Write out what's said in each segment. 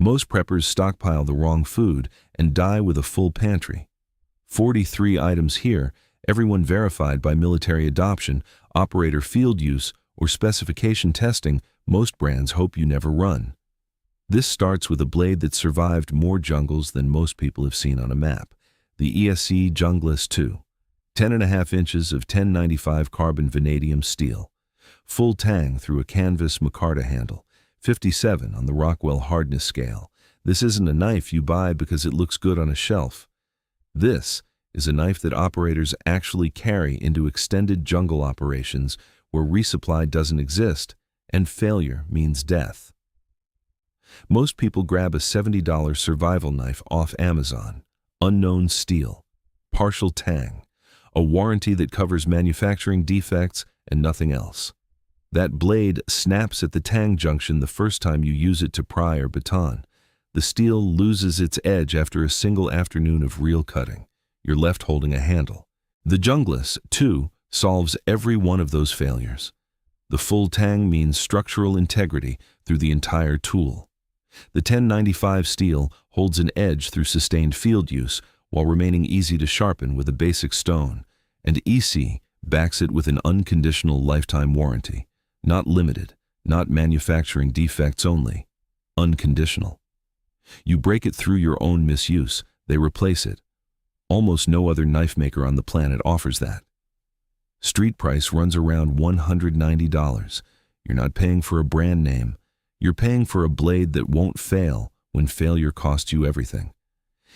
Most preppers stockpile the wrong food and die with a full pantry. 43 items here, everyone verified by military adoption, operator field use, or specification testing most brands hope you never run. This starts with a blade that survived more jungles than most people have seen on a map, the ESEE Junglas II. 10.5 inches of 1095 carbon vanadium steel. Full tang through a canvas micarta handle, 57 on the Rockwell hardness scale. This isn't a knife you buy because it looks good on a shelf. This is a knife that operators actually carry into extended jungle operations where resupply doesn't exist and failure means death. Most people grab a $70 survival knife off Amazon. Unknown steel. Partial tang. A warranty that covers manufacturing defects and nothing else. That blade snaps at the tang junction the first time you use it to pry or baton. The steel loses its edge after a single afternoon of real cutting. You're left holding a handle. The Junglas II solves every one of those failures. The full tang means structural integrity through the entire tool. The 1095 steel holds an edge through sustained field use while remaining easy to sharpen with a basic stone, and ESEE backs it with an unconditional lifetime warranty. Not limited, not manufacturing defects only. Unconditional. You break it through your own misuse, they replace it. Almost no other knife maker on the planet offers that. Street price runs around $190. You're not paying for a brand name. You're paying for a blade that won't fail when failure costs you everything.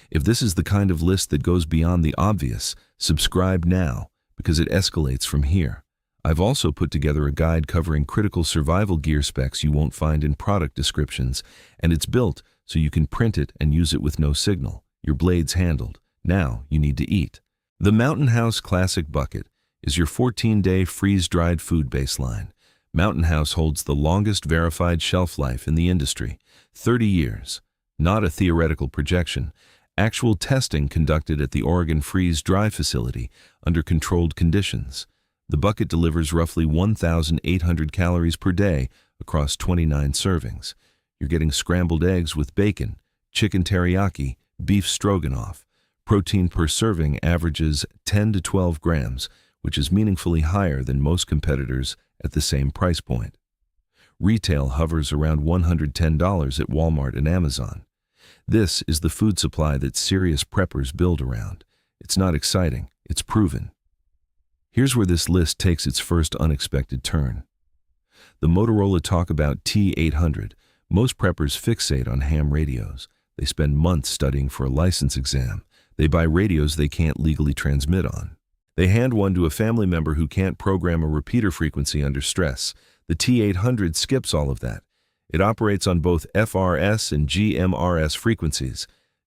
If this is the kind of list that goes beyond the obvious, subscribe now because it escalates from here. I've also put together a guide covering critical survival gear specs you won't find in product descriptions, and it's built so you can print it and use it with no signal. Your blade's handled. Now you need to eat. The Mountain House Classic Bucket is your 14-day freeze-dried food baseline. Mountain House holds the longest verified shelf life in the industry, 30 years. Not a theoretical projection. Actual testing conducted at the Oregon freeze-dry facility under controlled conditions. The bucket delivers roughly 1,800 calories per day across 29 servings. You're getting scrambled eggs with bacon, chicken teriyaki, beef stroganoff. Protein per serving averages 10 to 12 grams, which is meaningfully higher than most competitors at the same price point. Retail hovers around $110 at Walmart and Amazon. This is the food supply that serious preppers build around. It's not exciting, it's proven. Here's where this list takes its first unexpected turn. The Motorola Talkabout T800. Most preppers fixate on ham radios. They spend months studying for a license exam. They buy radios they can't legally transmit on. They hand one to a family member who can't program a repeater frequency under stress. The T800 skips all of that. It operates on both FRS and GMRS frequencies.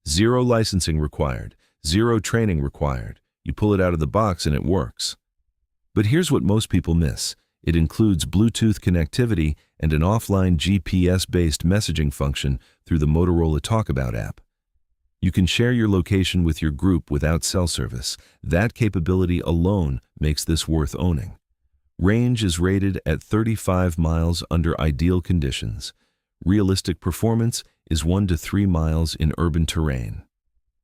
Zero licensing required, zero training required. You pull it out of the box and it works. But here's what most people miss. It includes Bluetooth connectivity and an offline GPS-based messaging function through the Motorola Talkabout app. You can share your location with your group without cell service. That capability alone makes this worth owning. Range is rated at 35 miles under ideal conditions. Realistic performance is 1 to 3 miles in urban terrain.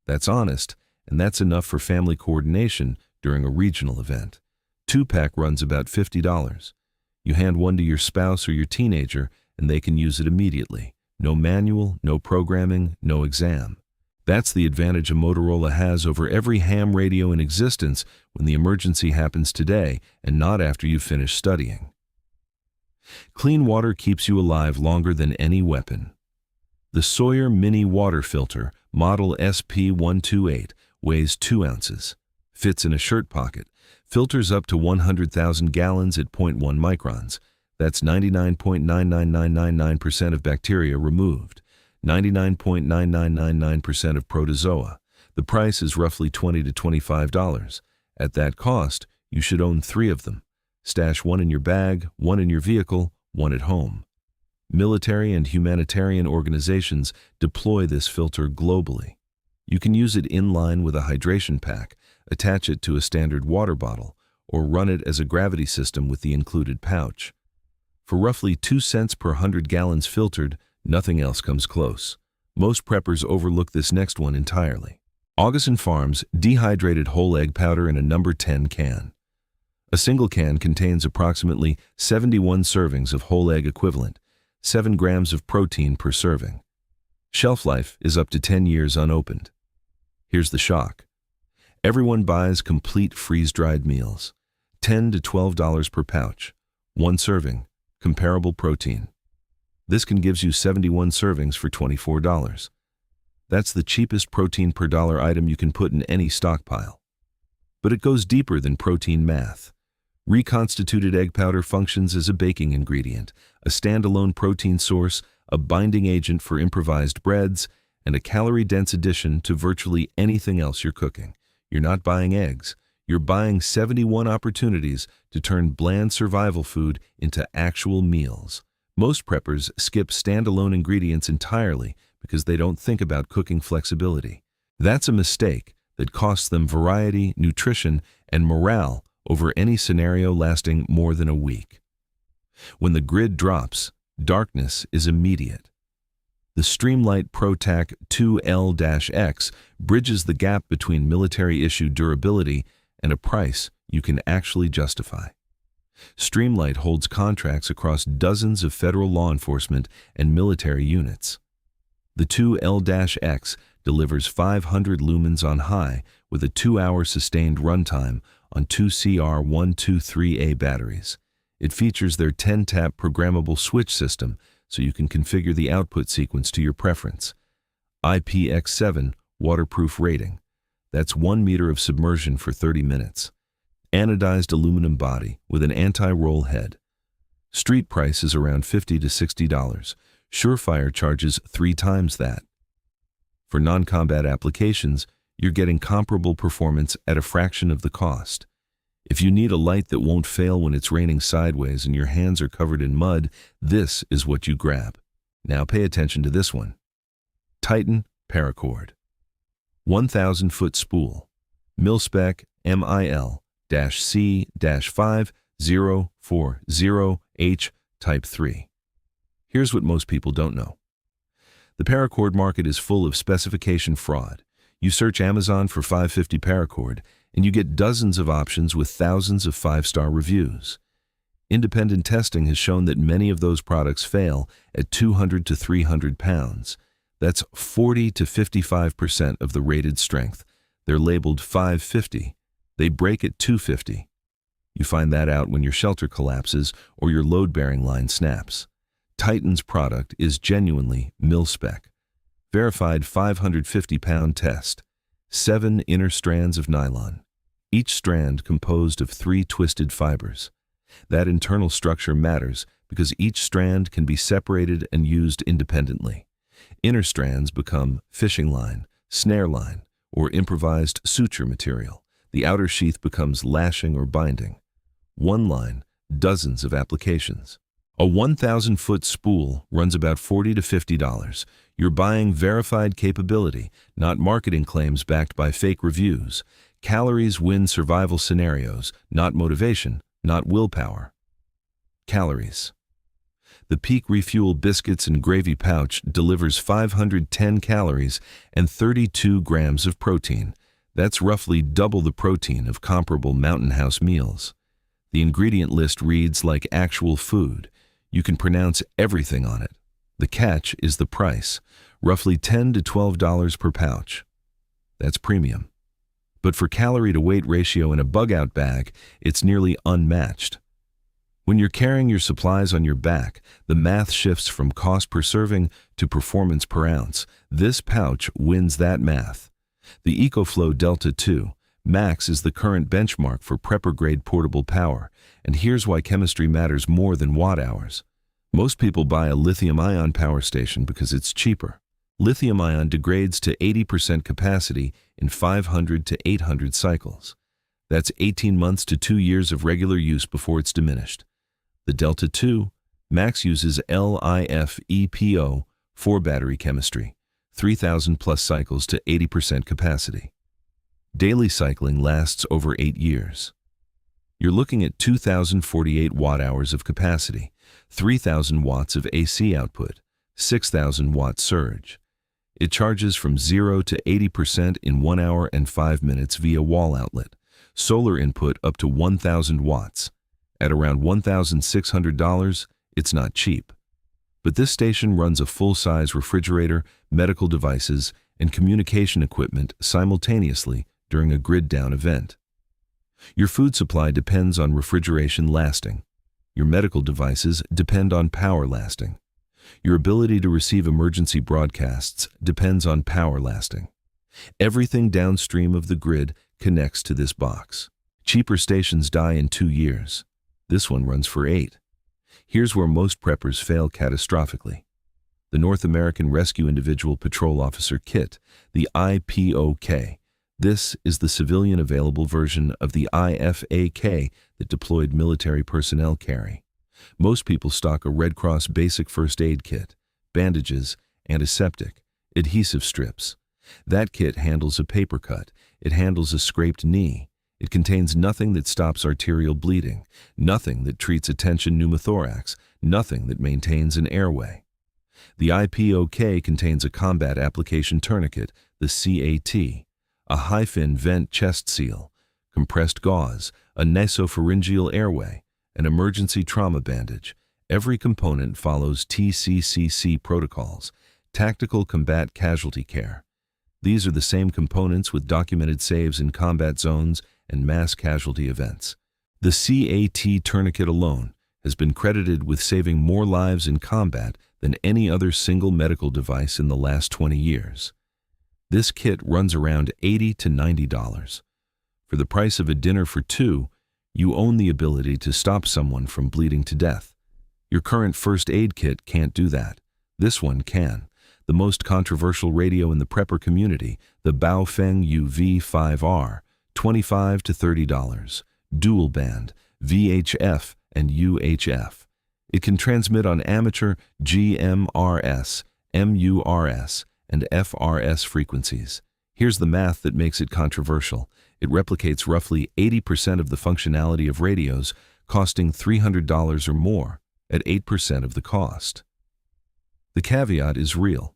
That's honest, and that's enough for family coordination during a regional event. 2-pack runs about $50. You hand one to your spouse or your teenager, and they can use it immediately. No manual, no programming, no exam. That's the advantage a Motorola has over every ham radio in existence when the emergency happens today and not after you've finished studying. Clean water keeps you alive longer than any weapon. The Sawyer Mini Water Filter, model SP128, weighs 2 ounces, fits in a shirt pocket, filters up to 100,000 gallons at 0.1 microns. That's 99.99999% of bacteria removed. 99.9999% of protozoa. The price is roughly $20 to $25. At that cost, you should own 3 of them. Stash 1 in your bag, 1 in your vehicle, 1 at home. Military and humanitarian organizations deploy this filter globally. You can use it in line with a hydration pack, attach it to a standard water bottle, or run it as a gravity system with the included pouch. For roughly 2 cents per 100 gallons filtered, nothing else comes close. Most preppers overlook this next one entirely. Augason Farms Dehydrated Whole Egg Powder in a number 10 can. A single can contains approximately 71 servings of whole egg equivalent, 7 grams of protein per serving. Shelf life is up to 10 years unopened. Here's the shock. Everyone buys complete freeze-dried meals, $10 to $12 per pouch, 1 serving, comparable protein. This can gives you 71 servings for $24. That's the cheapest protein per dollar item you can put in any stockpile. But it goes deeper than protein math. Reconstituted egg powder functions as a baking ingredient, a standalone protein source, a binding agent for improvised breads, and a calorie-dense addition to virtually anything else you're cooking. You're not buying eggs. You're buying 71 opportunities to turn bland survival food into actual meals. Most preppers skip standalone ingredients entirely because they don't think about cooking flexibility. That's a mistake that costs them variety, nutrition, and morale over any scenario lasting more than a week. When the grid drops, darkness is immediate. The Streamlight ProTac 2L-X bridges the gap between military-issue durability and a price you can actually justify. Streamlight holds contracts across dozens of federal law enforcement and military units. The 2L-X delivers 500 lumens on high with a 2-hour sustained runtime on 2 CR123A batteries. It features their 10-tap programmable switch system so you can configure the output sequence to your preference. IPX7 waterproof rating. That's 1 meter of submersion for 30 minutes. Anodized aluminum body with an anti-roll head. Street price is around $50 to $60. Surefire charges 3 times that. For non-combat applications, you're getting comparable performance at a fraction of the cost. If you need a light that won't fail when it's raining sideways and your hands are covered in mud, this is what you grab. Now pay attention to this one. Titan Paracord. 1,000-foot spool. Mil-Spec MIL-C-5040H Type 3. Here's what most people don't know. The paracord market is full of specification fraud. You search Amazon for 550 paracord, and you get dozens of options with thousands of 5-star reviews. Independent testing has shown that many of those products fail at 200 to 300 pounds. That's 40 to 55% of the rated strength. They're labeled 550. They break at 250. You find that out when your shelter collapses or your load-bearing line snaps. Titan's product is genuinely Mil-Spec. Verified 550-pound test. 7 inner strands of nylon. Each strand composed of 3 twisted fibers. That internal structure matters because each strand can be separated and used independently. Inner strands become fishing line, snare line, or improvised suture material. The outer sheath becomes lashing or binding. One line, dozens of applications. A 1,000-foot spool runs about $40 to $50. You're buying verified capability, not marketing claims backed by fake reviews. Calories win survival scenarios, not motivation, not willpower. Calories. The Peak Refuel Biscuits and Gravy pouch delivers 510 calories and 32 grams of protein. That's roughly double the protein of comparable Mountain House meals. The ingredient list reads like actual food. You can pronounce everything on it. The catch is the price, roughly $10 to $12 per pouch. That's premium. But for calorie-to-weight ratio in a bug-out bag, it's nearly unmatched. When you're carrying your supplies on your back, the math shifts from cost per serving to performance per ounce. This pouch wins that math. The EcoFlow DELTA 2 Max is the current benchmark for prepper-grade portable power, and here's why chemistry matters more than watt-hours. Most people buy a lithium-ion power station because it's cheaper. Lithium-ion degrades to 80% capacity in 500 to 800 cycles. That's 18 months to 2 years of regular use before it's diminished. The Delta 2 Max uses LiFePO 4 battery chemistry, 3,000 plus cycles to 80% capacity. Daily cycling lasts over 8 years. You're looking at 2,048 watt-hours of capacity, 3,000 watts of AC output, 6,000 watt surge. It charges from 0 to 80% in 1 hour and 5 minutes via wall outlet. Solar input up to 1,000 watts. At around $1,600, it's not cheap. But this station runs a full-size refrigerator, medical devices, and communication equipment simultaneously during a grid-down event. Your food supply depends on refrigeration lasting. Your medical devices depend on power lasting. Your ability to receive emergency broadcasts depends on power lasting. Everything downstream of the grid connects to this box. Cheaper stations die in 2 years. This one runs for 8. Here's where most preppers fail catastrophically. The North American Rescue Individual Patrol Officer Kit, the IPOK. This is the civilian available version of the IFAK that deployed military personnel carry. Most people stock a Red Cross basic first aid kit, bandages, antiseptic, adhesive strips. That kit handles a paper cut. It handles a scraped knee. It contains nothing that stops arterial bleeding, nothing that treats a tension pneumothorax, nothing that maintains an airway. The IPOK contains a combat application tourniquet, the CAT, a high-fin vent chest seal, compressed gauze, a nasopharyngeal airway, an emergency trauma bandage. Every component follows TCCC protocols, Tactical Combat Casualty Care. These are the same components with documented saves in combat zones and mass casualty events. The CAT tourniquet alone has been credited with saving more lives in combat than any other single medical device in the last 20 years. This kit runs around $80 to $90. For the price of a dinner for 2, you own the ability to stop someone from bleeding to death. Your current first aid kit can't do that. This one can. The most controversial radio in the prepper community, the Baofeng UV-5R, $25 to $30, dual band, VHF and UHF. It can transmit on amateur GMRS, MURS, and FRS frequencies. Here's the math that makes it controversial. It replicates roughly 80% of the functionality of radios, costing $300 or more, at 8% of the cost. The caveat is real.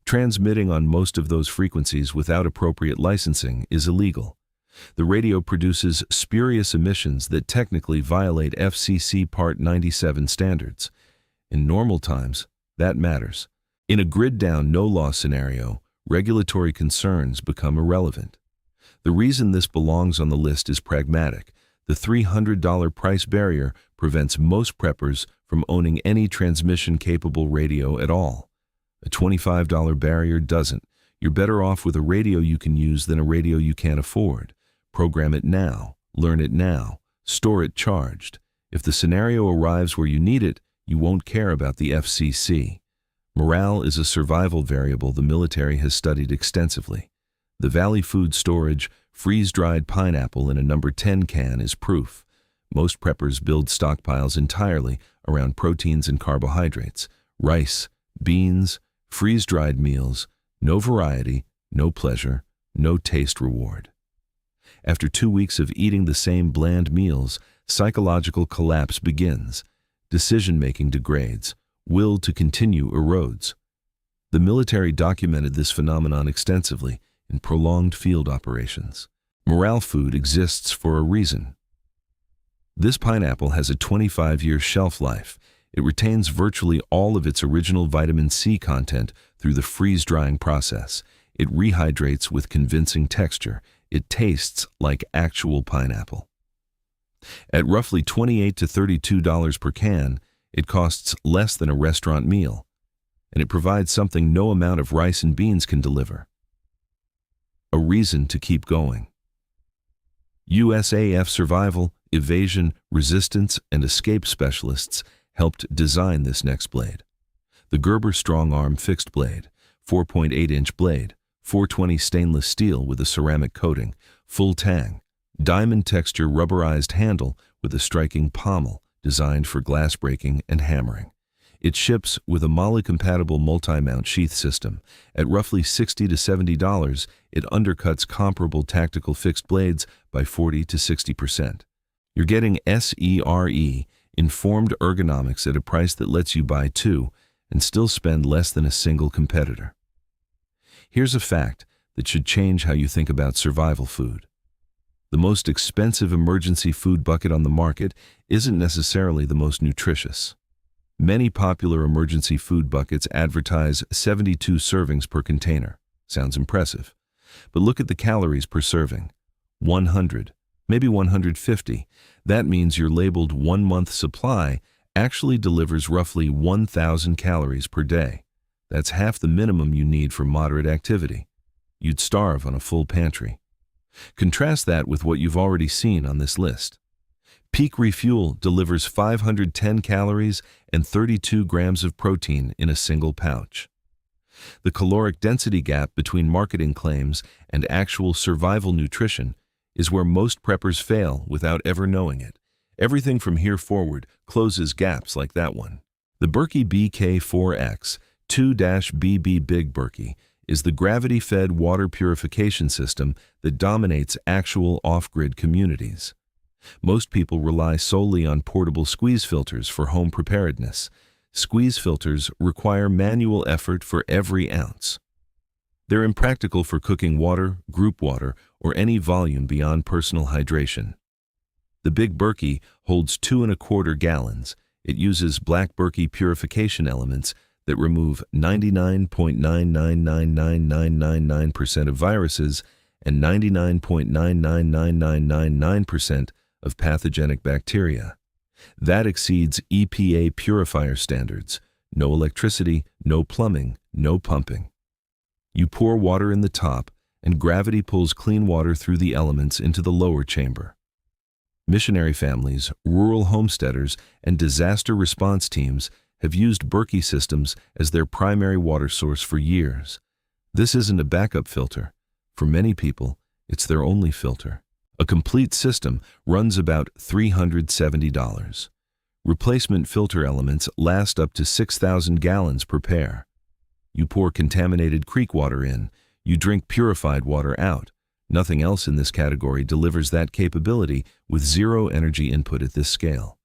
Transmitting on most of those frequencies without appropriate licensing is illegal. The radio produces spurious emissions that technically violate FCC Part 97 standards. In normal times, that matters. In a grid-down, no-law scenario, regulatory concerns become irrelevant. The reason this belongs on the list is pragmatic. The $300 price barrier prevents most preppers from owning any transmission-capable radio at all. A $25 barrier doesn't. You're better off with a radio you can use than a radio you can't afford. Program it now, learn it now, store it charged. If the scenario arrives where you need it, you won't care about the FCC. Morale is a survival variable the military has studied extensively. The Valley Food Storage freeze-dried pineapple in a number 10 can is proof. Most preppers build stockpiles entirely around proteins and carbohydrates, rice, beans, freeze-dried meals, no variety, no pleasure, no taste reward. After 2 weeks of eating the same bland meals, psychological collapse begins. Decision-making degrades. Will to continue erodes. The military documented this phenomenon extensively in prolonged field operations. Morale food exists for a reason. This pineapple has a 25-year shelf life. It retains virtually all of its original vitamin C content through the freeze-drying process. It rehydrates with convincing texture. It tastes like actual pineapple. At roughly $28 to $32 per can, it costs less than a restaurant meal, and it provides something no amount of rice and beans can deliver. A reason to keep going. USAF survival, evasion, resistance, and escape specialists helped design this next blade. The Gerber StrongArm fixed blade, 4.8-inch blade, 420 stainless steel with a ceramic coating, full tang, diamond texture rubberized handle with a striking pommel designed for glass breaking and hammering. It ships with a MOLLE-compatible multi-mount sheath system. At roughly $60 to $70, it undercuts comparable tactical fixed blades by 40 to 60%. You're getting SERE, informed ergonomics at a price that lets you buy 2 and still spend less than a single competitor. Here's a fact that should change how you think about survival food. The most expensive emergency food bucket on the market isn't necessarily the most nutritious. Many popular emergency food buckets advertise 72 servings per container. Sounds impressive. But look at the calories per serving. 100, maybe 150. That means your labeled 1 month supply actually delivers roughly 1,000 calories per day. That's half the minimum you need for moderate activity. You'd starve on a full pantry. Contrast that with what you've already seen on this list. Peak Refuel delivers 510 calories and 32 grams of protein in a single pouch. The caloric density gap between marketing claims and actual survival nutrition is where most preppers fail without ever knowing it. Everything from here forward closes gaps like that one. The Berkey BK4X 2-BB Big Berkey is the gravity-fed water purification system that dominates actual off-grid communities. Most people rely solely on portable squeeze filters for home preparedness. Squeeze filters require manual effort for every ounce. They're impractical for cooking water, group water, or any volume beyond personal hydration. The Big Berkey holds 2¼ gallons. It uses black Berkey purification elements that remove 99.9999999% of viruses and 99.999999% of pathogenic bacteria. That exceeds EPA purifier standards. No electricity, no plumbing, no pumping. You pour water in the top, and gravity pulls clean water through the elements into the lower chamber. Missionary families, rural homesteaders, and disaster response teams have used Berkey systems as their primary water source for years. This isn't a backup filter. For many people, it's their only filter. A complete system runs about $370. Replacement filter elements last up to 6,000 gallons per pair. You pour contaminated creek water in, you drink purified water out. Nothing else in this category delivers that capability with zero energy input at this scale.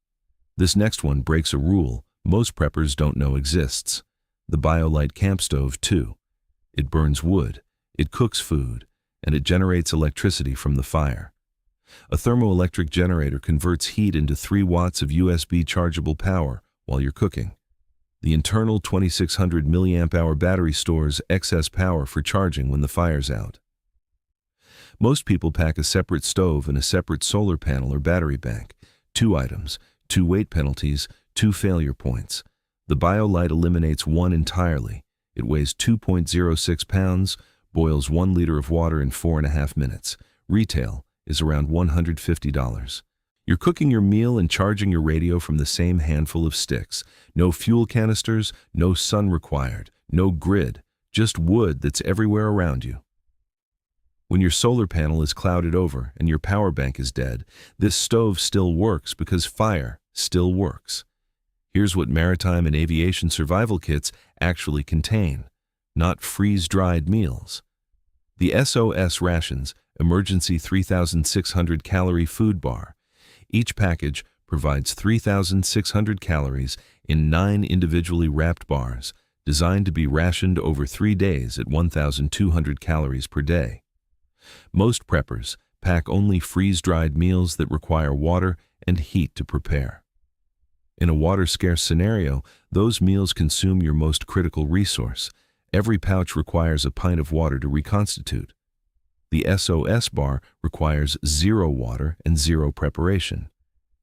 This next one breaks a rule most preppers don't know exists. The BioLite CampStove 2. It burns wood, it cooks food, and it generates electricity from the fire. A thermoelectric generator converts heat into 3 watts of USB chargeable power while you're cooking. The internal 2600 mAh battery stores excess power for charging when the fire's out. Most people pack a separate stove and a separate solar panel or battery bank. 2 items, 2 weight penalties, 2 failure points. The BioLite eliminates one entirely. It weighs 2.06 pounds, boils 1 liter of water in 4.5 minutes. Retail is around $150. You're cooking your meal and charging your radio from the same handful of sticks. No fuel canisters, no sun required, no grid, just wood that's everywhere around you. When your solar panel is clouded over and your power bank is dead, this stove still works because fire still works. Here's what maritime and aviation survival kits actually contain, not freeze-dried meals. The SOS Rations Emergency 3,600 Calorie Food Bar. Each package provides 3,600 calories in 9 individually wrapped bars, designed to be rationed over 3 days at 1,200 calories per day. Most preppers pack only freeze-dried meals that require water and heat to prepare. In a water-scarce scenario, those meals consume your most critical resource. Every pouch requires a pint of water to reconstitute. The SOS bar requires 0 water and 0 preparation.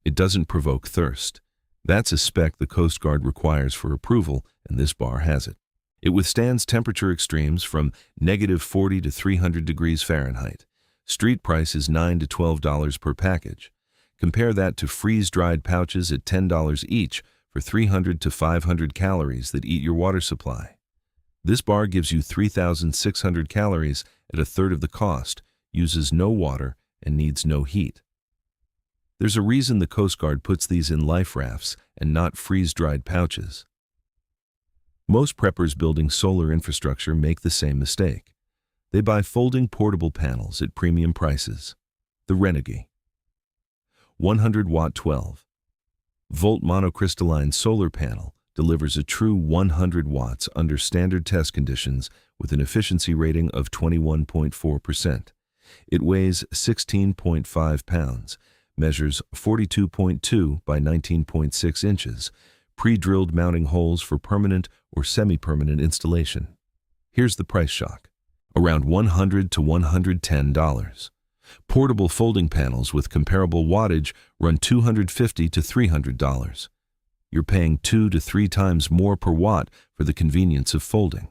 It doesn't provoke thirst. That's a spec the Coast Guard requires for approval, and this bar has it. It withstands temperature extremes from -40 to 300 degrees Fahrenheit. Street price is $9 to $12 per package. Compare that to freeze-dried pouches at $10 each for 300 to 500 calories that eat your water supply. This bar gives you 3,600 calories at 1/3 of the cost, uses no water, and needs no heat. There's a reason the Coast Guard puts these in life rafts and not freeze-dried pouches. Most preppers building solar infrastructure make the same mistake. They buy folding portable panels at premium prices. The Renegade 100-watt 12-volt monocrystalline solar panel delivers a true 100 watts under standard test conditions with an efficiency rating of 21.4%. It weighs 16.5 pounds, measures 42.2 by 19.6 inches, pre-drilled mounting holes for permanent or semi-permanent installation. Here's the price shock. Around $100 to $110. Portable folding panels with comparable wattage run $250 to $300. You're paying 2 to 3 times more per watt for the convenience of folding.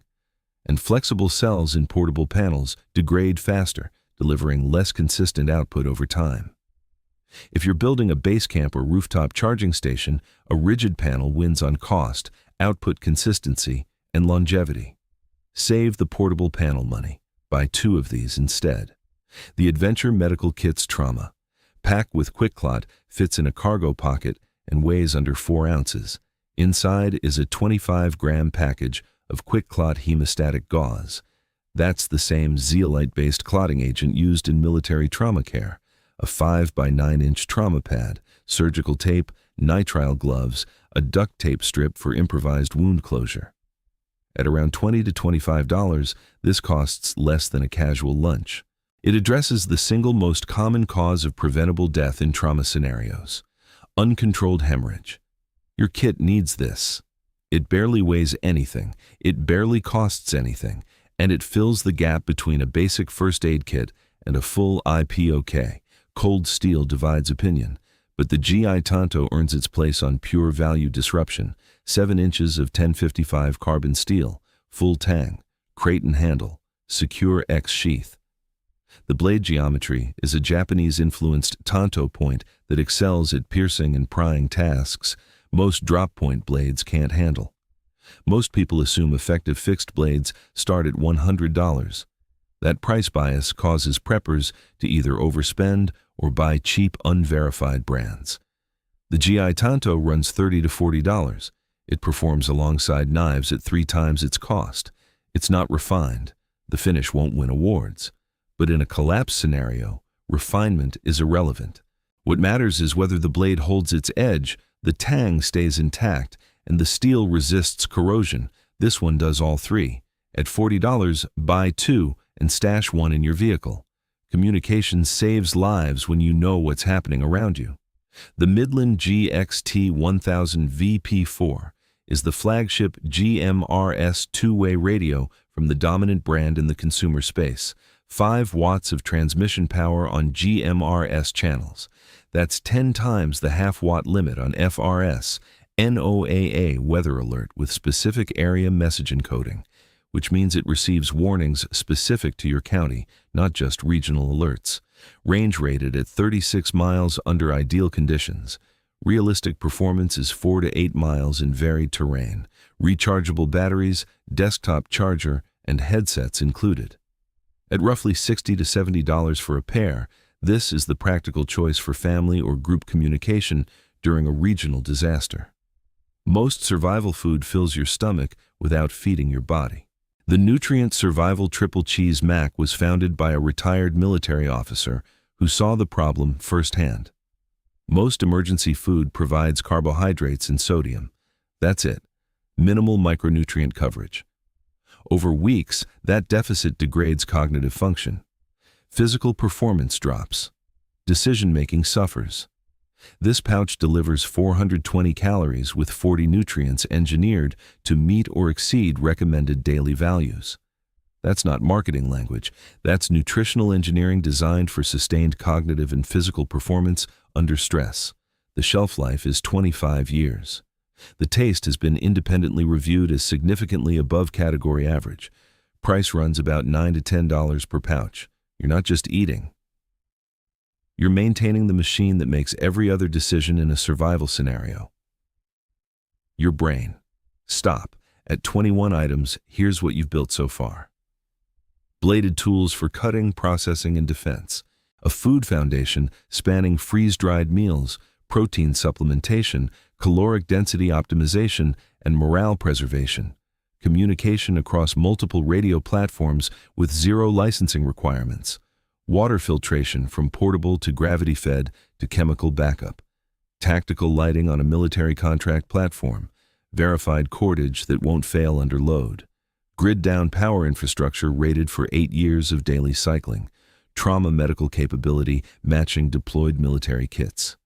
And flexible cells in portable panels degrade faster, delivering less consistent output over time. If you're building a base camp or rooftop charging station, a rigid panel wins on cost, output consistency, and longevity. Save the portable panel money. Buy 2 of these instead. The Adventure Medical Kits Trauma. Packed with QuickClot, fits in a cargo pocket and weighs under 4 ounces. Inside is a 25-gram package of QuickClot hemostatic gauze. That's the same zeolite-based clotting agent used in military trauma care. A 5 by 9-inch trauma pad, surgical tape, nitrile gloves, a duct tape strip for improvised wound closure. At around $20 to $25, this costs less than a casual lunch. It addresses the single most common cause of preventable death in trauma scenarios: uncontrolled hemorrhage. Your kit needs this. It barely weighs anything, it barely costs anything, and it fills the gap between a basic first aid kit and a full IPOK. Cold steel divides opinion, but the GI Tanto earns its place on pure value disruption. 7 inches of 1055 carbon steel, full tang, crate and handle, secure X sheath. The blade geometry is a Japanese-influenced Tanto point that excels at piercing and prying tasks most drop-point blades can't handle. Most people assume effective fixed blades start at $100. That price bias causes preppers to either overspend or buy cheap, unverified brands. The GI Tanto runs $30 to $40. It performs alongside knives at 3 times its cost. It's not refined. The finish won't win awards. But in a collapse scenario, refinement is irrelevant. What matters is whether the blade holds its edge, the tang stays intact, and the steel resists corrosion. This one does all 3. At $40, buy 2 and stash 1 in your vehicle. Communication saves lives when you know what's happening around you. The Midland GXT1000VP4 is the flagship GMRS two-way radio from the dominant brand in the consumer space. 5 watts of transmission power on GMRS channels. That's 10 times the half-watt limit on FRS. NOAA weather alert with specific area message encoding, which means it receives warnings specific to your county, not just regional alerts. Range rated at 36 miles under ideal conditions. Realistic performance is 4 to 8 miles in varied terrain. Rechargeable batteries, desktop charger, and headsets included. At roughly $60 to $70 for a pair, this is the practical choice for family or group communication during a regional disaster. Most survival food fills your stomach without feeding your body. The Nutrient Survival Triple Cheese Mac was founded by a retired military officer who saw the problem firsthand. Most emergency food provides carbohydrates and sodium. That's it. Minimal micronutrient coverage. Over weeks, that deficit degrades cognitive function. Physical performance drops. Decision-making suffers. This pouch delivers 420 calories with 40 nutrients engineered to meet or exceed recommended daily values. That's not marketing language. That's nutritional engineering designed for sustained cognitive and physical performance under stress. The shelf life is 25 years. The taste has been independently reviewed as significantly above category average. Price runs about $9 to $10 per pouch. You're not just eating. You're maintaining the machine that makes every other decision in a survival scenario. Your brain. Stop. At 21 items, here's what you've built so far. Bladed tools for cutting, processing, and defense. A food foundation spanning freeze-dried meals, protein supplementation, caloric density optimization, and morale preservation. Communication across multiple radio platforms with 0 licensing requirements. Water filtration from portable to gravity-fed to chemical backup. Tactical lighting on a military contract platform. verified cordage that won't fail under load, grid-down power infrastructure rated for 8 years of daily cycling, trauma medical capability matching deployed military kits.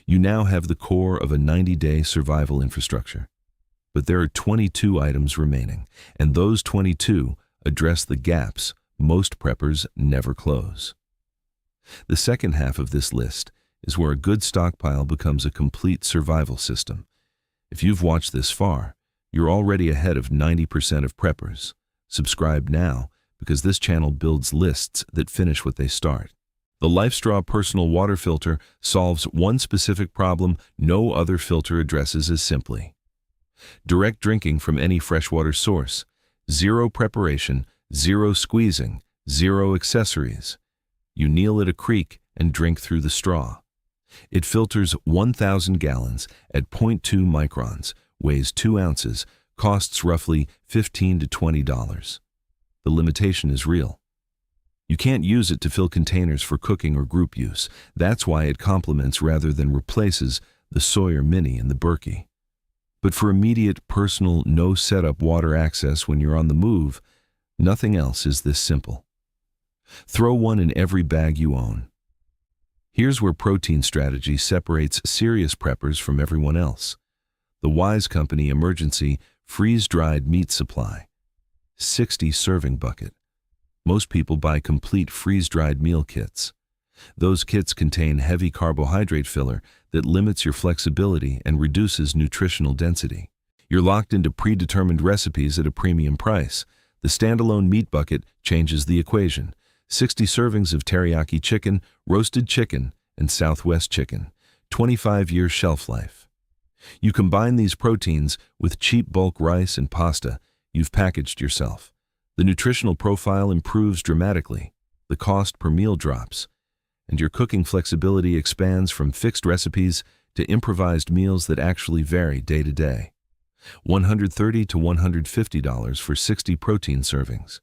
You now have the core of a 90-day survival infrastructure. But there are 22 items remaining, and those 22 address the gaps most preppers never close. The second half of this list is where a good stockpile becomes a complete survival system. If you've watched this far, you're already ahead of 90% of preppers. Subscribe now, because this channel builds lists that finish what they start. The LifeStraw Personal Water Filter solves one specific problem no other filter addresses as simply. Direct drinking from any freshwater source. Zero preparation, zero squeezing, zero accessories. You kneel at a creek and drink through the straw. It filters 1,000 gallons at 0.2 microns, weighs 2 ounces, costs roughly $15 to $20. The limitation is real. You can't use it to fill containers for cooking or group use. That's why it complements rather than replaces the Sawyer Mini and the Berkey. But for immediate, personal, no-setup water access when you're on the move, nothing else is this simple. Throw one in every bag you own. Here's where protein strategy separates serious preppers from everyone else. The Wise Company Emergency Freeze-Dried Meat Supply. 60 serving bucket. Most people buy complete freeze-dried meal kits. Those kits contain heavy carbohydrate filler that limits your flexibility and reduces nutritional density. You're locked into predetermined recipes at a premium price. The standalone meat bucket changes the equation. 60 servings of teriyaki chicken, roasted chicken, and Southwest chicken. 25-year shelf life. You combine these proteins with cheap bulk rice and pasta, you've packaged yourself. The nutritional profile improves dramatically. The cost per meal drops. And your cooking flexibility expands from fixed recipes to improvised meals that actually vary day to day. $130 to $150 for 60 protein servings.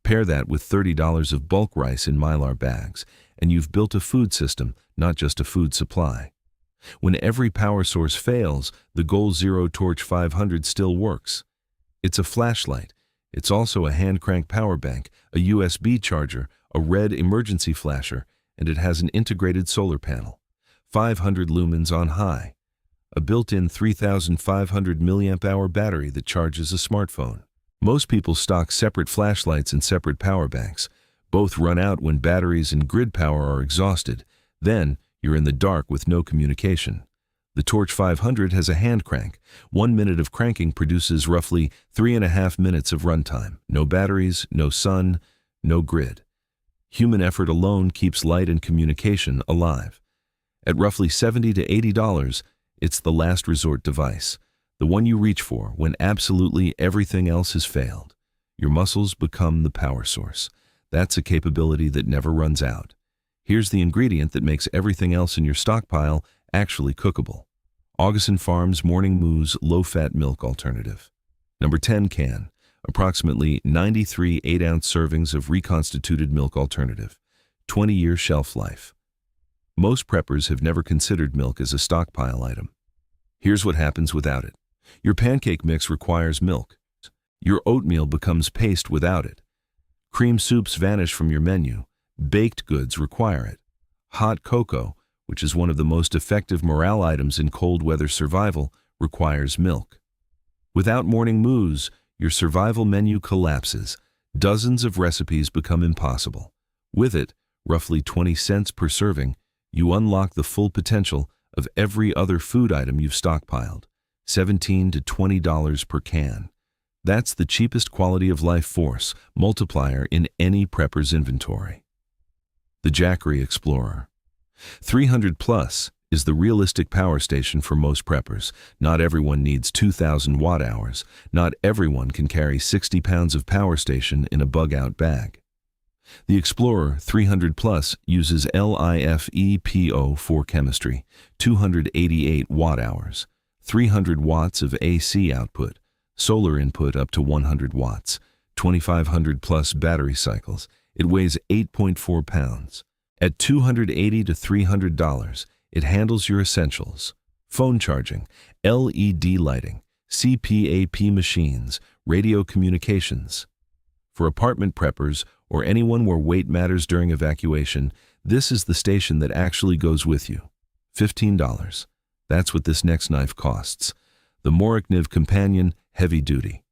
Pair that with $30 of bulk rice in Mylar bags, and you've built a food system, not just a food supply. When every power source fails, the Goal Zero Torch 500 still works. It's a flashlight. It's also a hand-crank power bank, a USB charger, a red emergency flasher, and it has an integrated solar panel. 500 lumens on high. A built-in 3,500 mAh battery that charges a smartphone. Most people stock separate flashlights and separate power banks. Both run out when batteries and grid power are exhausted. Then, you're in the dark with no communication. The Torch 500 has a hand crank. 1 minute of cranking produces roughly 3.5 minutes of runtime. No batteries, no sun, no grid. Human effort alone keeps light and communication alive. At roughly $70 to $80, it's the last resort device. The one you reach for when absolutely everything else has failed. Your muscles become the power source. That's a capability that never runs out. Here's the ingredient that makes everything else in your stockpile actually cookable. Augason Farms Morning Moo's low-fat milk alternative. Number 10 can. Approximately 93 8-ounce servings of reconstituted milk alternative. 20-year shelf life. Most preppers have never considered milk as a stockpile item. Here's what happens without it. Your pancake mix requires milk. Your oatmeal becomes paste without it. Cream soups vanish from your menu. Baked goods require it. Hot cocoa, which is one of the most effective morale items in cold weather survival, requires milk. Without morning moos, your survival menu collapses. Dozens of recipes become impossible. With it, roughly 20 cents per serving, you unlock the full potential of every other food item you've stockpiled. $17 to $20 per can. That's the cheapest quality of life force multiplier in any prepper's inventory. The Jackery Explorer. 300 plus is the realistic power station for most preppers. Not everyone needs 2,000 watt-hours. Not everyone can carry 60 pounds of power station in a bug-out bag. The Explorer 300 plus uses LiFePO4 chemistry, 288 watt-hours, 300 watts of AC output, solar input up to 100 watts, 2,500 plus battery cycles. It weighs 8.4 pounds. At $280 to $300, it handles your essentials. Phone charging, LED lighting, CPAP machines, radio communications. For apartment preppers or anyone where weight matters during evacuation, this is the station that actually goes with you. $15. That's what this next knife costs. The Morakniv Companion, heavy duty.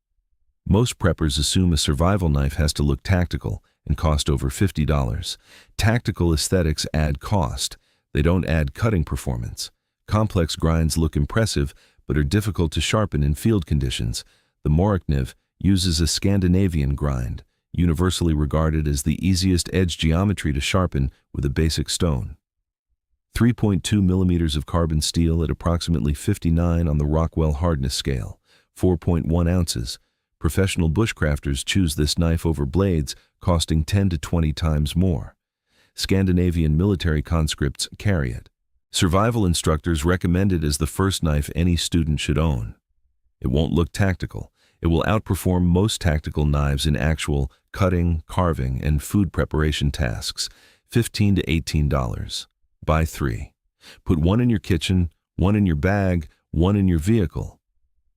Most preppers assume a survival knife has to look tactical and cost over $50. Tactical aesthetics add cost. They don't add cutting performance. Complex grinds look impressive, but are difficult to sharpen in field conditions. The Morakniv uses a Scandinavian grind, universally regarded as the easiest edge geometry to sharpen with a basic stone. 3.2 millimeters of carbon steel at approximately 59 on the Rockwell hardness scale, 4.1 ounces. Professional bushcrafters choose this knife over blades costing 10 to 20 times more. Scandinavian military conscripts carry it. Survival instructors recommend it as the first knife any student should own. It won't look tactical. It will outperform most tactical knives in actual cutting, carving, and food preparation tasks. $15 to $18. Buy 3. Put one in your kitchen, one in your bag, one in your vehicle.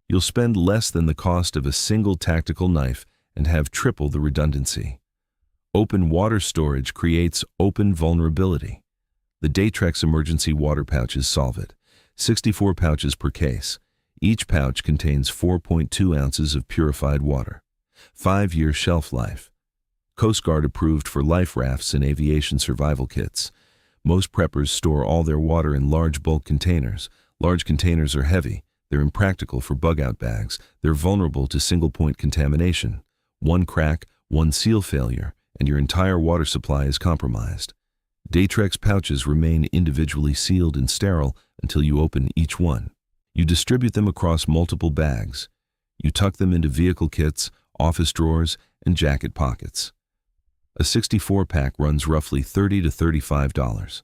You'll spend less than the cost of a single tactical knife and have triple the redundancy. Open water storage creates open vulnerability. The Datrex emergency water pouches solve it. 64 pouches per case. Each pouch contains 4.2 ounces of purified water. 5-year shelf life. Coast Guard approved for life rafts and aviation survival kits. Most preppers store all their water in large bulk containers. Large containers are heavy. They're impractical for bug-out bags. They're vulnerable to single-point contamination. One crack, one seal failure, and your entire water supply is compromised. Datrex pouches remain individually sealed and sterile until you open each one. You distribute them across multiple bags. You tuck them into vehicle kits, office drawers, and jacket pockets. A 64-pack runs roughly $30 to $35.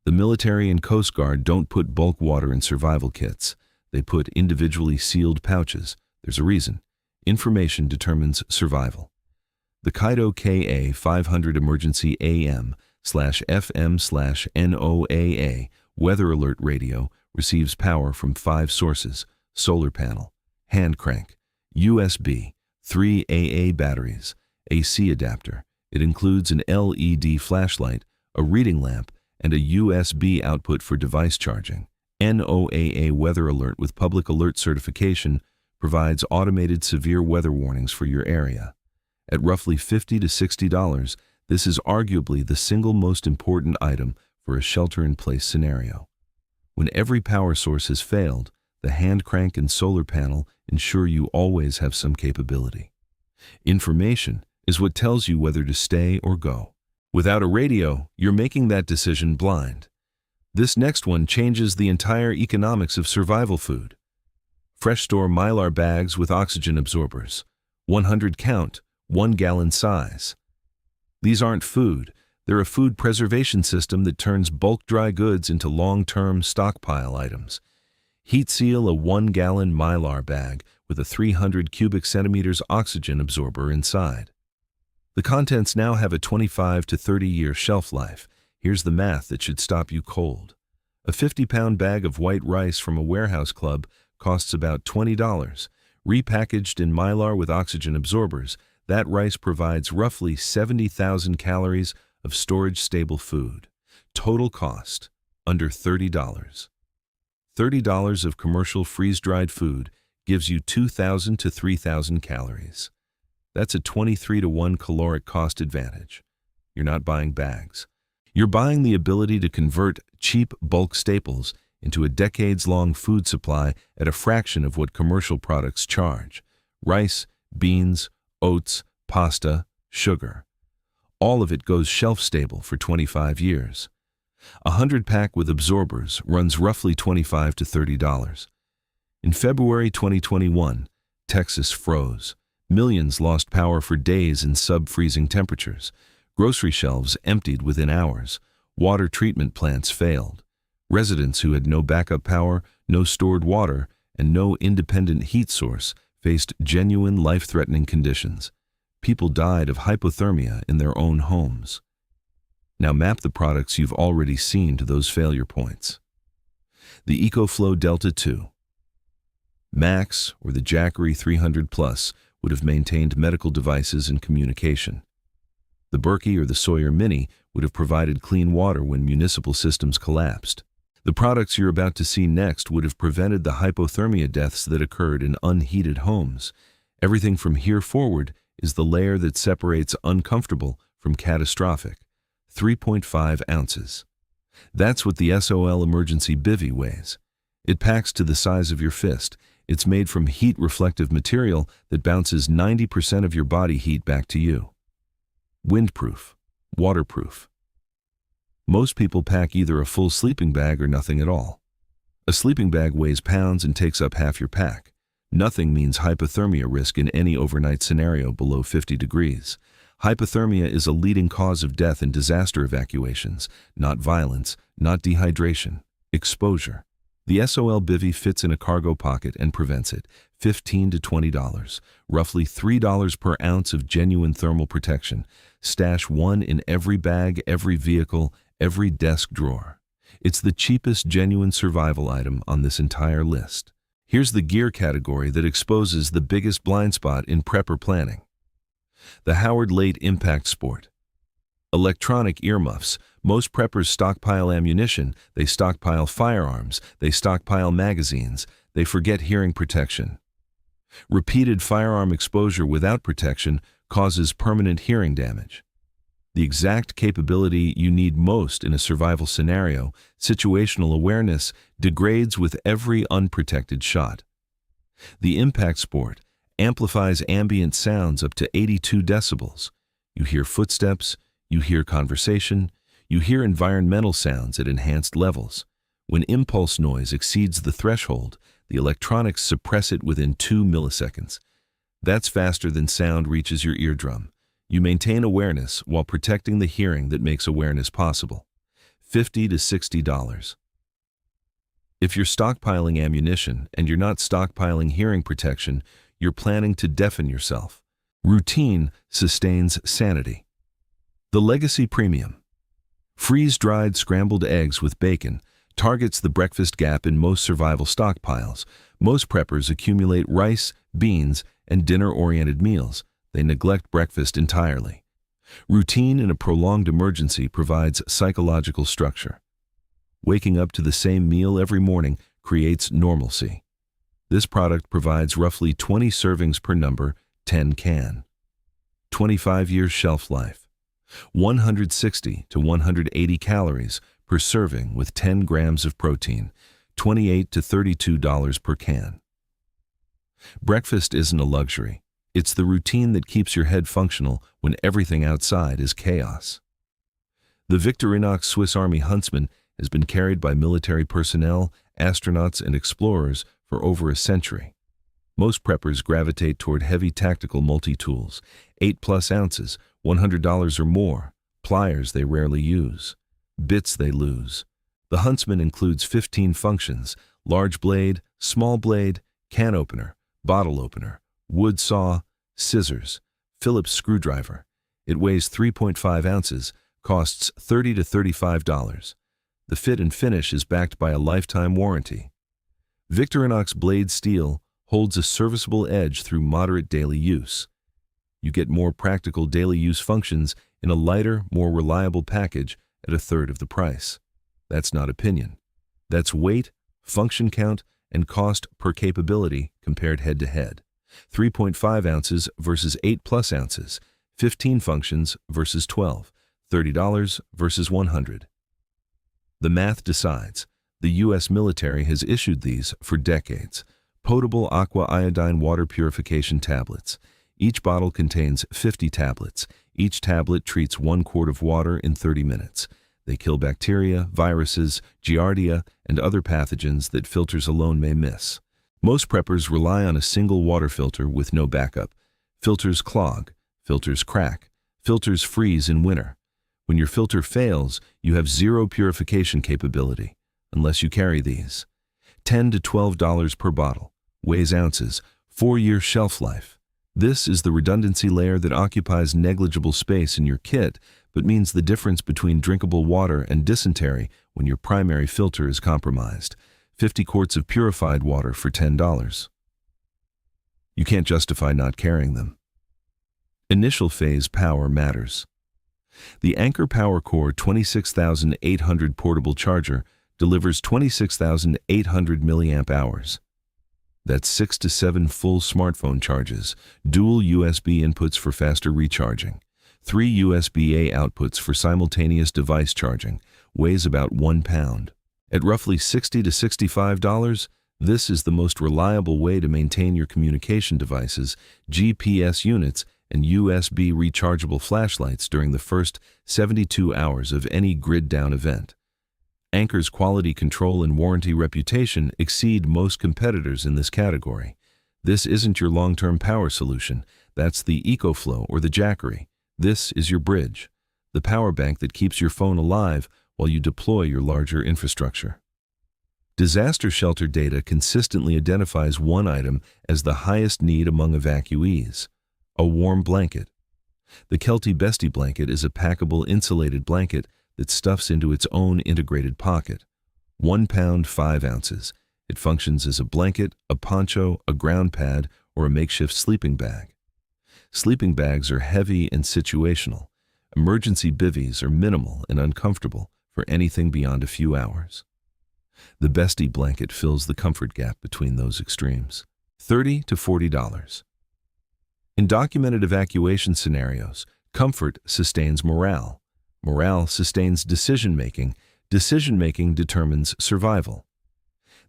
The military and Coast Guard don't put bulk water in survival kits. They put individually sealed pouches. There's a reason. Information determines survival. The Kaito KA500 Emergency AM/FM/NOAA Weather Alert Radio receives power from 5 sources: solar panel, hand crank, USB, 3 AA batteries, AC adapter. It includes an LED flashlight, a reading lamp, and a USB output for device charging. NOAA Weather Alert with Public Alert certification provides automated severe weather warnings for your area. At roughly $50 to $60, this is arguably the single most important item for a shelter-in-place scenario. When every power source has failed, the hand crank and solar panel ensure you always have some capability. Information is what tells you whether to stay or go. Without a radio, you're making that decision blind. This next one changes the entire economics of survival food. Fresh store Mylar bags with oxygen absorbers. 100 count, 1 gallon size. These aren't food. They're a food preservation system that turns bulk dry goods into long-term stockpile items. Heat seal a 1 gallon Mylar bag with a 300 cubic centimeters oxygen absorber inside. The contents now have a 25 to 30-year shelf life. Here's the math that should stop you cold. A 50-pound bag of white rice from a warehouse club costs about $20. Repackaged in Mylar with oxygen absorbers, that rice provides roughly 70,000 calories of storage-stable food. Total cost, under $30. $30 of commercial freeze-dried food gives you 2,000 to 3,000 calories. That's a 23 to 1 caloric cost advantage. You're not buying bags. You're buying the ability to convert cheap bulk staples into a decades-long food supply at a fraction of what commercial products charge. Rice, beans, oats, pasta, sugar. All of it goes shelf-stable for 25 years. A 100-pack with absorbers runs roughly $25 to $30. In February 2021, Texas froze. Millions lost power for days in sub-freezing temperatures. Grocery shelves emptied within hours. Water treatment plants failed. Residents who had no backup power, no stored water, and no independent heat source faced genuine life-threatening conditions. People died of hypothermia in their own homes. Now map the products you've already seen to those failure points. The EcoFlow DELTA II. Max or the Jackery 300 Plus would have maintained medical devices and communication. The Berkey or the Sawyer Mini would have provided clean water when municipal systems collapsed. The products you're about to see next would have prevented the hypothermia deaths that occurred in unheated homes. Everything from here forward is the layer that separates uncomfortable from catastrophic. 3.5 ounces. That's what the SOL Emergency Bivvy weighs. It packs to the size of your fist. It's made from heat-reflective material that bounces 90% of your body heat back to you. Windproof. Waterproof. Most people pack either a full sleeping bag or nothing at all. A sleeping bag weighs pounds and takes up half your pack. Nothing means hypothermia risk in any overnight scenario below 50 degrees. Hypothermia is a leading cause of death in disaster evacuations, not violence, not dehydration, exposure. The SOL Bivvy fits in a cargo pocket and prevents it. $15 to $20, roughly $3 per ounce of genuine thermal protection. Stash one in every bag, every vehicle, every desk drawer. It's the cheapest genuine survival item on this entire list. Here's the gear category that exposes the biggest blind spot in prepper planning. The Howard Late Impact Sport. Electronic earmuffs. Most preppers stockpile ammunition, they stockpile firearms, they stockpile magazines, they forget hearing protection. Repeated firearm exposure without protection causes permanent hearing damage. The exact capability you need most in a survival scenario, situational awareness, degrades with every unprotected shot. The Impact Sport amplifies ambient sounds up to 82 decibels. You hear footsteps, you hear conversation, you hear environmental sounds at enhanced levels. When impulse noise exceeds the threshold, the electronics suppress it within 2 milliseconds. That's faster than sound reaches your eardrum. You maintain awareness while protecting the hearing that makes awareness possible. $50 to $60. If you're stockpiling ammunition and you're not stockpiling hearing protection, you're planning to deafen yourself. Routine sustains sanity. The Legacy Premium. Freeze-dried scrambled eggs with bacon targets the breakfast gap in most survival stockpiles. Most preppers accumulate rice, beans, and dinner-oriented meals. They neglect breakfast entirely. Routine in a prolonged emergency provides psychological structure. Waking up to the same meal every morning creates normalcy. This product provides roughly 20 servings per number, 10 can. 25 years shelf life. 160 to 180 calories per serving with 10 grams of protein, $28 to $32 per can. Breakfast isn't a luxury. It's the routine that keeps your head functional when everything outside is chaos. The Victorinox Swiss Army Huntsman has been carried by military personnel, astronauts, and explorers for over a century. Most preppers gravitate toward heavy tactical multi-tools, 8+ ounces, $100 or more, pliers they rarely use, bits they lose. The Huntsman includes 15 functions: large blade, small blade, can opener, bottle opener, wood saw, scissors, Phillips screwdriver. It weighs 3.5 ounces, costs $30 to $35. The fit and finish is backed by a lifetime warranty. Victorinox blade steel holds a serviceable edge through moderate daily use. You get more practical daily use functions in a lighter, more reliable package at a third of the price. That's not opinion. That's weight, function count, and cost per capability compared head to head. 3.5 ounces versus 8+ ounces, 15 functions versus 12, $30 versus $100. The math decides. The U.S. military has issued these for decades. Potable Aqua Iodine Water Purification Tablets. Each bottle contains 50 tablets. Each tablet treats 1 quart of water in 30 minutes. They kill bacteria, viruses, giardia, and other pathogens that filters alone may miss. Most preppers rely on a single water filter with no backup. Filters clog, filters crack, filters freeze in winter. When your filter fails, you have zero purification capability, unless you carry these. $10 to $12 per bottle, weighs ounces, 4-year shelf life. This is the redundancy layer that occupies negligible space in your kit, but means the difference between drinkable water and dysentery when your primary filter is compromised. 50 quarts of purified water for $10. You can't justify not carrying them. Initial phase power matters. The Anker PowerCore 26800 portable charger delivers 26,800 milliamp hours. That's 6 to 7 full smartphone charges, dual USB inputs for faster recharging, 3 USB-A outputs for simultaneous device charging, weighs about 1 pound. At roughly $60 to $65, this is the most reliable way to maintain your communication devices, GPS units, and USB rechargeable flashlights during the first 72 hours of any grid-down event. Anker's quality control and warranty reputation exceed most competitors in this category. This isn't your long-term power solution. That's the EcoFlow or the Jackery. This is your bridge, the power bank that keeps your phone alive while you deploy your larger infrastructure. Disaster shelter data consistently identifies one item as the highest need among evacuees: a warm blanket. The Kelty Bestie Blanket is a packable insulated blanket that stuffs into its own integrated pocket. 1 pound 5 ounces. It functions as a blanket, a poncho, a ground pad, or a makeshift sleeping bag. Sleeping bags are heavy and situational. Emergency bivvies are minimal and uncomfortable for anything beyond a few hours. The Bestie blanket fills the comfort gap between those extremes. $30 to $40. In documented evacuation scenarios, comfort sustains morale. Morale sustains decision-making. Decision-making determines survival.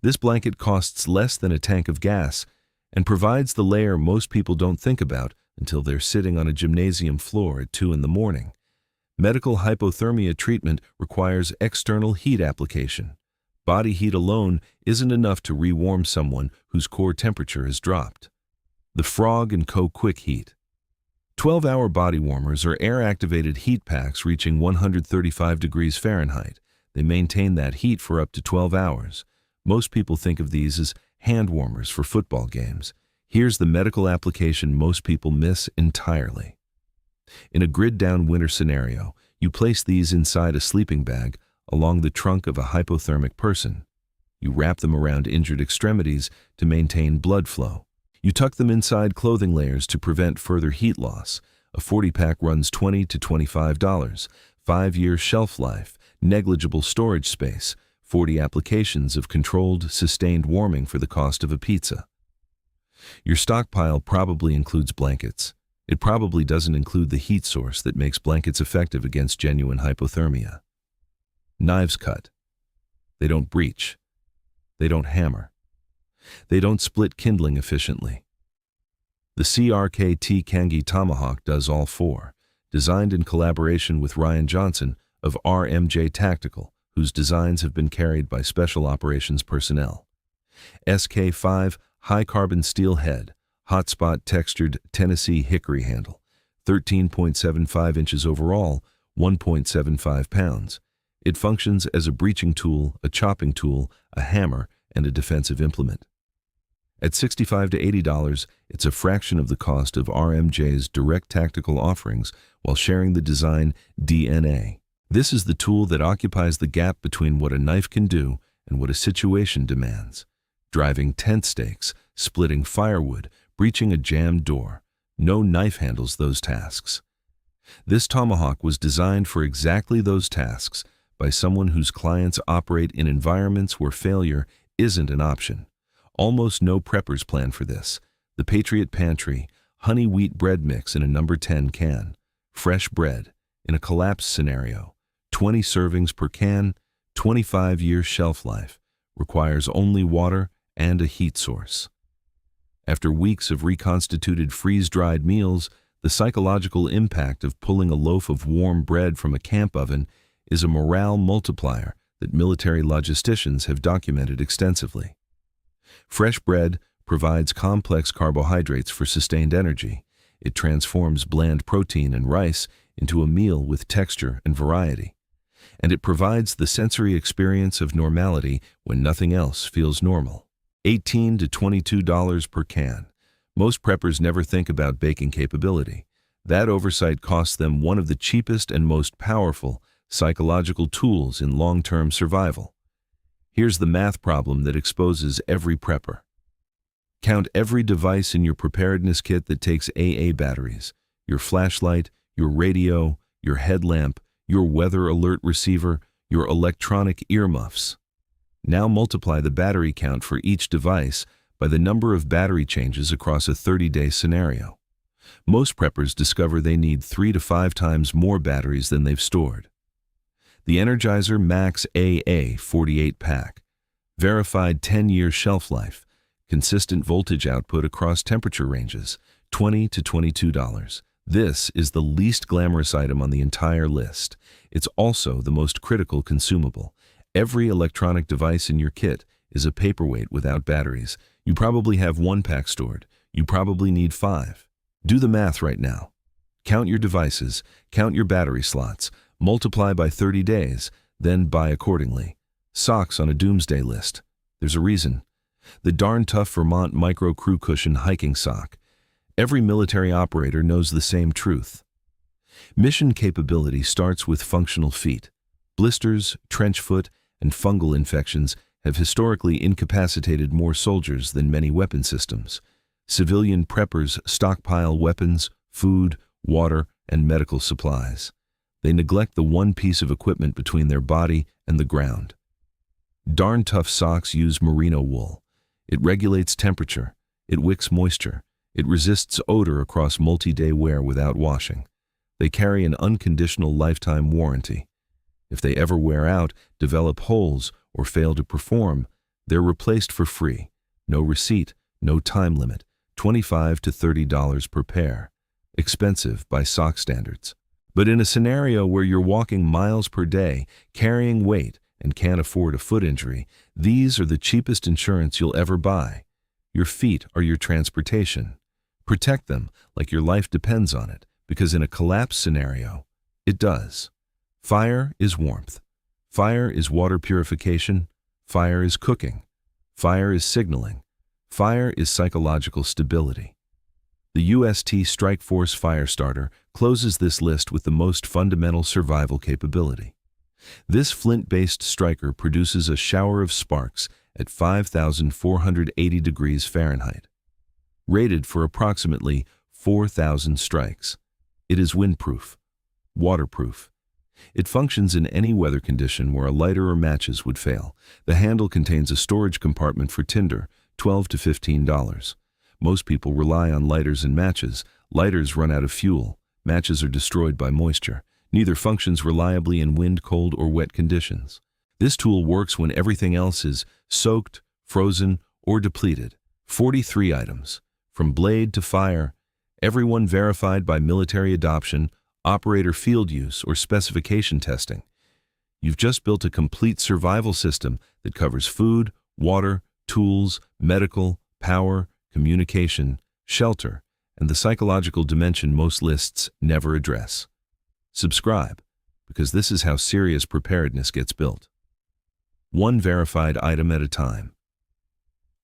This blanket costs less than a tank of gas and provides the layer most people don't think about until they're sitting on a gymnasium floor at 2 in the morning. Medical hypothermia treatment requires external heat application. Body heat alone isn't enough to rewarm someone whose core temperature has dropped. The Frog & Co. QuickHeat. 12-hour body warmers are air-activated heat packs reaching 135 degrees Fahrenheit. They maintain that heat for up to 12 hours. Most people think of these as hand warmers for football games. Here's the medical application most people miss entirely. In a grid-down winter scenario, you place these inside a sleeping bag along the trunk of a hypothermic person. You wrap them around injured extremities to maintain blood flow. You tuck them inside clothing layers to prevent further heat loss. A 40-pack runs $20 to $25. 5-year shelf life, negligible storage space, 40 applications of controlled, sustained warming for the cost of a pizza. Your stockpile probably includes blankets. It probably doesn't include the heat source that makes blankets effective against genuine hypothermia. Knives cut. They don't breach. They don't hammer. They don't split kindling efficiently. The CRKT Kangee Tomahawk does all four, designed in collaboration with Ryan Johnson of RMJ Tactical, whose designs have been carried by special operations personnel. SK5 high-carbon steel head, hotspot textured Tennessee hickory handle, 13.75 inches overall, 1.75 pounds. It functions as a breaching tool, a chopping tool, a hammer, and a defensive implement. At $65 to $80, it's a fraction of the cost of RMJ's direct tactical offerings while sharing the design DNA. This is the tool that occupies the gap between what a knife can do and what a situation demands. Driving tent stakes, splitting firewood, breaching a jammed door. No knife handles those tasks. This Tomahawk was designed for exactly those tasks by someone whose clients operate in environments where failure isn't an option. Almost no preppers plan for this. The Patriot Pantry, honey wheat bread mix in a number 10 can. Fresh bread, in a collapse scenario. 20 servings per can, 25-year shelf life. Requires only water and a heat source. After weeks of reconstituted freeze-dried meals, the psychological impact of pulling a loaf of warm bread from a camp oven is a morale multiplier that military logisticians have documented extensively. Fresh bread provides complex carbohydrates for sustained energy. It transforms bland protein and rice into a meal with texture and variety. And it provides the sensory experience of normality when nothing else feels normal. $18 to $22 per can. Most preppers never think about baking capability. That oversight costs them one of the cheapest and most powerful psychological tools in long-term survival. Here's the math problem that exposes every prepper. Count every device in your preparedness kit that takes AA batteries: your flashlight, your radio, your headlamp, your weather alert receiver, your electronic earmuffs. Now multiply the battery count for each device by the number of battery changes across a 30-day scenario. Most preppers discover they need 3 to 5 times more batteries than they've stored. The Energizer MAX AA 48-pack. Verified 10-year shelf life. Consistent voltage output across temperature ranges, $20 to $22. This is the least glamorous item on the entire list. It's also the most critical consumable. Every electronic device in your kit is a paperweight without batteries. You probably have 1 pack stored. You probably need 5. Do the math right now. Count your devices, count your battery slots, multiply by 30 days, then buy accordingly. Socks on a doomsday list. There's a reason. The darn tough Vermont Micro Crew Cushion hiking sock. Every military operator knows the same truth. Mission capability starts with functional feet. Blisters, trench foot, and fungal infections have historically incapacitated more soldiers than many weapon systems. Civilian preppers stockpile weapons, food, water, and medical supplies. They neglect the one piece of equipment between their body and the ground. Darn tough socks use merino wool. It regulates temperature. It wicks moisture. It resists odor across multi-day wear without washing. They carry an unconditional lifetime warranty. If they ever wear out, develop holes, or fail to perform, they're replaced for free. No receipt, no time limit, $25 to $30 per pair. Expensive by sock standards. But in a scenario where you're walking miles per day, carrying weight, and can't afford a foot injury, these are the cheapest insurance you'll ever buy. Your feet are your transportation. Protect them like your life depends on it, because in a collapse scenario, it does. Fire is warmth. Fire is water purification. Fire is cooking. Fire is signaling. Fire is psychological stability. The UST StrikeForce Fire Starter closes this list with the most fundamental survival capability. This flint-based striker produces a shower of sparks at 5,480 degrees Fahrenheit. Rated for approximately 4,000 strikes. It is windproof, waterproof. It functions in any weather condition where a lighter or matches would fail. The handle contains a storage compartment for tinder, $12 to $15. Most people rely on lighters and matches. Lighters run out of fuel. Matches are destroyed by moisture. Neither functions reliably in wind, cold, or wet conditions. This tool works when everything else is soaked, frozen, or depleted. 43 items. From blade to fire, everyone verified by military adoption, operator field use, or specification testing. You've just built a complete survival system that covers food, water, tools, medical, power, communication, shelter, and the psychological dimension most lists never address. Subscribe, because this is how serious preparedness gets built. One verified item at a time.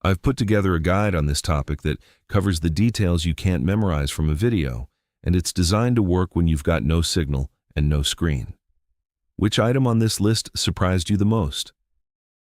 I've put together a guide on this topic that covers the details you can't memorize from a video, and it's designed to work when you've got no signal and no screen. Which item on this list surprised you the most?